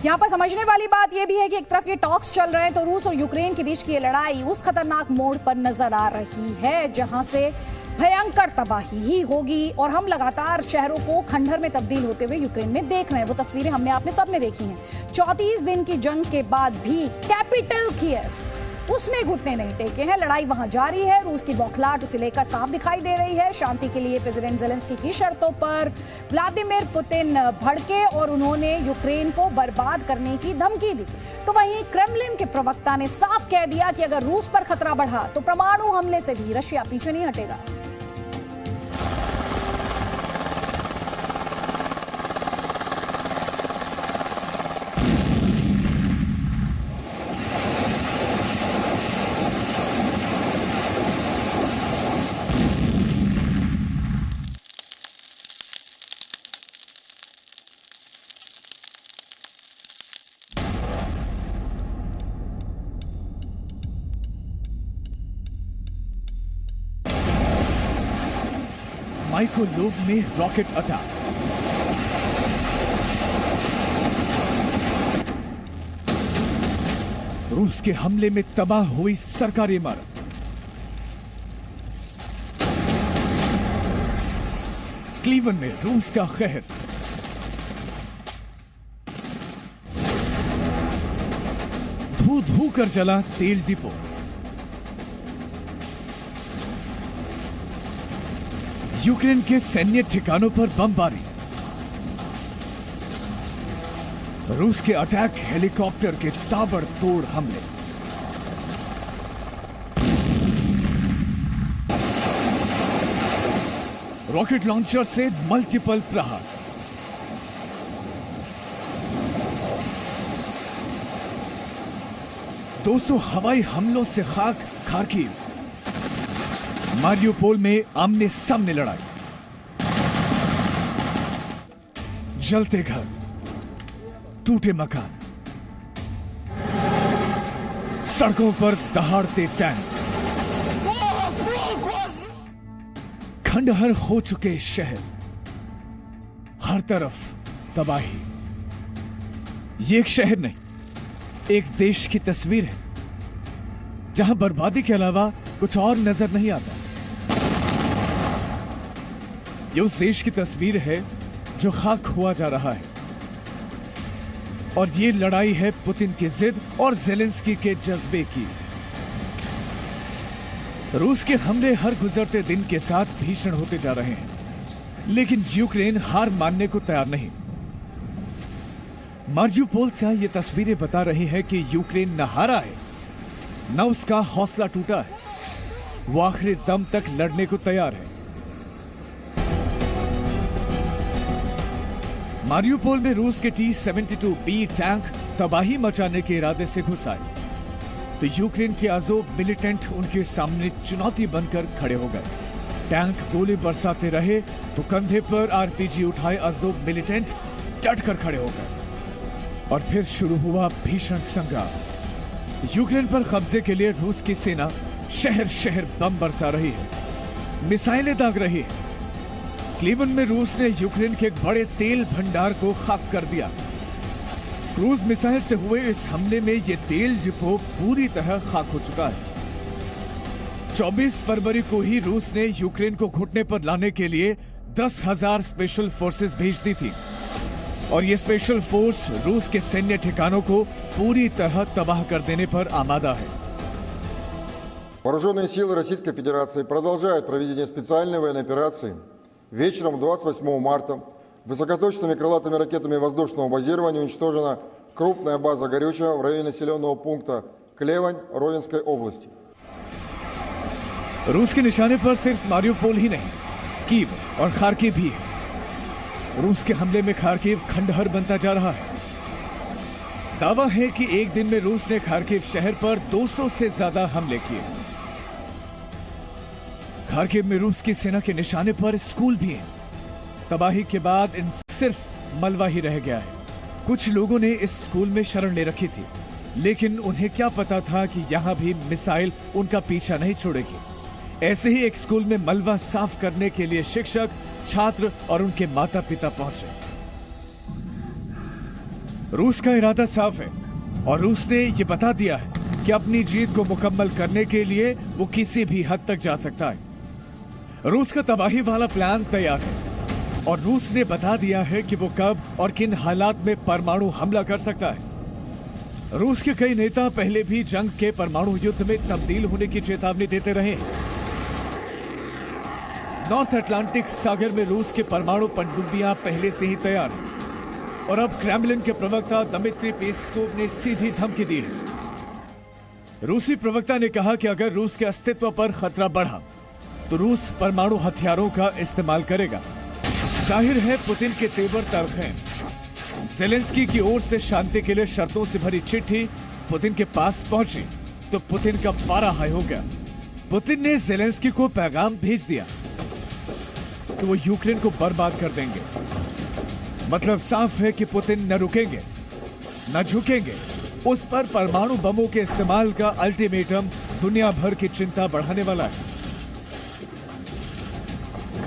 यहाँ पर समझने वाली बात यह भी है कि एक तरफ ये टॉक्स चल रहे हैं तो रूस और यूक्रेन के बीच की ये लड़ाई उस खतरनाक मोड़ पर नजर आ रही है जहां से भयंकर तबाही ही होगी। और हम लगातार शहरों को खंडहर में तब्दील होते हुए यूक्रेन में देख रहे हैं। वो तस्वीरें हमने आपने सबने देखी हैं। 34 दिन की जंग के बाद भी कैपिटल कीव उसने घुटने नहीं टेके हैं। लड़ाई वहां जारी है। रूस की बौखलाहट उसे लेकर साफ दिखाई दे रही है। शांति के लिए प्रेसिडेंट ज़ेलेंस्की की शर्तों पर व्लादिमीर पुतिन भड़के और उन्होंने यूक्रेन को बर्बाद करने की धमकी दी। तो वहीं क्रेमलिन के प्रवक्ता ने साफ कह दिया कि अगर रूस पर खतरा बढ़ा तो परमाणु हमले से भी रशिया पीछे नहीं हटेगा। माइकोलोव में रॉकेट अटैक। रूस के हमले में तबाह हुई सरकारी इमारत। क्लीवन में रूस का कहर। धू धू कर जला तेल डिपो। यूक्रेन के सैन्य ठिकानों पर बमबारी। रूस के अटैक हेलीकॉप्टर के ताबड़तोड़ हमले। रॉकेट लॉन्चर से मल्टीपल प्रहार। $200 हवाई हमलों से खाक खार्किव। मारियोपोल में आमने सामने लड़ाई। जलते घर, टूटे मकान, सड़कों पर दहाड़ते टैंक। खंडहर हो चुके शहर, हर तरफ तबाही। ये एक शहर नहीं, एक देश की तस्वीर है जहां बर्बादी के अलावा कुछ और नजर नहीं आता। ये उस देश की तस्वीर है जो खाक हुआ जा रहा है। और ये लड़ाई है पुतिन की जिद और ज़ेलेंस्की के जज्बे की। रूस के हमले हर गुजरते दिन के साथ भीषण होते जा रहे हैं, लेकिन यूक्रेन हार मानने को तैयार नहीं। मारियोपोल से ये तस्वीरें बता रही हैं कि यूक्रेन न हारा है, न उसका हौसला टूटा है। वो आखिरी दम तक लड़ने को तैयार है। मारियोपोल में रूस के T-72B टैंक तबाही मचाने के इरादे से घुस आए तो यूक्रेन के अज़ोव मिलिटेंट उनके सामने चुनौती बनकर खड़े हो गए। टैंक गोली बरसाते रहे तो कंधे पर RPG उठाए अज़ोव मिलिटेंट डट कर खड़े हो गए। और फिर शुरू हुआ भीषण संग्राम। यूक्रेन पर कब्जे के लिए रूस की सेना शहर शहर बम बरसा रही है, मिसाइलें दाग रही है। क्लीवन में रूस ने यूक्रेन के एक बड़े तेल भंडार को खाक कर दिया। क्रूज मिसाइल से हुए इस हमले में यह तेल डिपो पूरी तरह खाक हो चुका है। 24 फरवरी को ही रूस ने यूक्रेन को घुटने पर लाने के लिए 10,000 स्पेशल फोर्सेस भेज दी थी और ये स्पेशल फोर्स रूस के सैन्य ठिकानों को पूरी तरह तबाह कर देने पर आमादा है। Вооруженные силы Российской Федерации продолжают проведение специальной военной операции. Вечером 28 марта высокоточными крылатыми ракетами воздушного базирования уничтожена крупная база горючего в районе населенного пункта Клевань Ровенской области. रूस के निशाने पर सिर्फ मारियोपोल ही नहीं, कीव और खार्किव भी है। रूस के हमले में खार्किव खंडहर बनता जा रहा है। दावा है कि एक दिन में रूस ने खार्किव शहर पर 200 से ज्यादा हमले किए। खार्किव में रूस की सेना के निशाने पर स्कूल भी हैं। तबाही के बाद इन सिर्फ मलबा ही रह गया है। कुछ लोगों ने इस स्कूल में शरण ले रखी थी, लेकिन उन्हें क्या पता था कि यहां भी मिसाइल उनका पीछा नहीं छोड़ेगी। ऐसे ही एक स्कूल में मलबा साफ करने के लिए शिक्षक, छात्र और उनके माता पिता पहुंचे। रूस का इरादा साफ है और रूस ने ये बता दिया है कि अपनी जीत को मुकम्मल करने के लिए वो किसी भी हद तक जा सकता है। रूस का तबाही वाला प्लान तैयार है और रूस ने बता दिया है कि वो कब और किन हालात में परमाणु हमला कर सकता है। रूस के कई नेता पहले भी जंग के परमाणु युद्ध में तब्दील होने की चेतावनी देते रहे हैं। नॉर्थ अटलांटिक सागर में रूस के परमाणु पनडुब्बियां पहले से ही तैयार हैं और अब क्रेमलिन के प्रवक्ता दमित्री पेस्कोव ने सीधी धमकी दी है। रूसी प्रवक्ता ने कहा कि अगर रूस के अस्तित्व पर खतरा बढ़ा तो रूस परमाणु हथियारों का इस्तेमाल करेगा। जाहिर है पुतिन के तेवर तल्ख हैं। ज़ेलेंस्की की ओर से शांति के लिए शर्तों से भरी चिट्ठी पुतिन के पास पहुंची तो पुतिन का पारा हाई हो गया। पुतिन ने ज़ेलेंस्की को पैगाम भेज दिया कि वो यूक्रेन को बर्बाद कर देंगे। मतलब साफ है कि पुतिन न रुकेंगे न झुकेंगे। उस पर परमाणु बमों के इस्तेमाल का अल्टीमेटम दुनिया भर की चिंता बढ़ाने वाला है।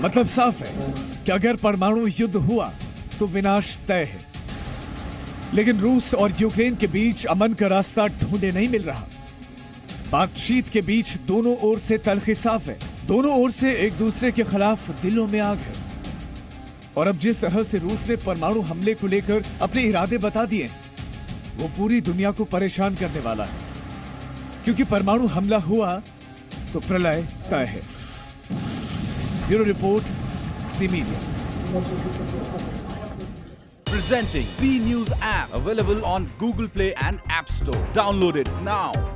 मतलब साफ है कि अगर परमाणु युद्ध हुआ तो विनाश तय है। लेकिन रूस और यूक्रेन के बीच अमन का रास्ता ढूंढे नहीं मिल रहा। बातचीत के बीच दोनों ओर से तल्खी साफ है। दोनों ओर से एक दूसरे के खिलाफ दिलों में आग है। और अब जिस तरह से रूस ने परमाणु हमले को लेकर अपने इरादे बता दिए वो पूरी दुनिया को परेशान करने वाला है, क्योंकि परमाणु हमला हुआ तो प्रलय तय है। Bureau report, C media. Presenting B News app, available on Google Play and App Store. Download it now.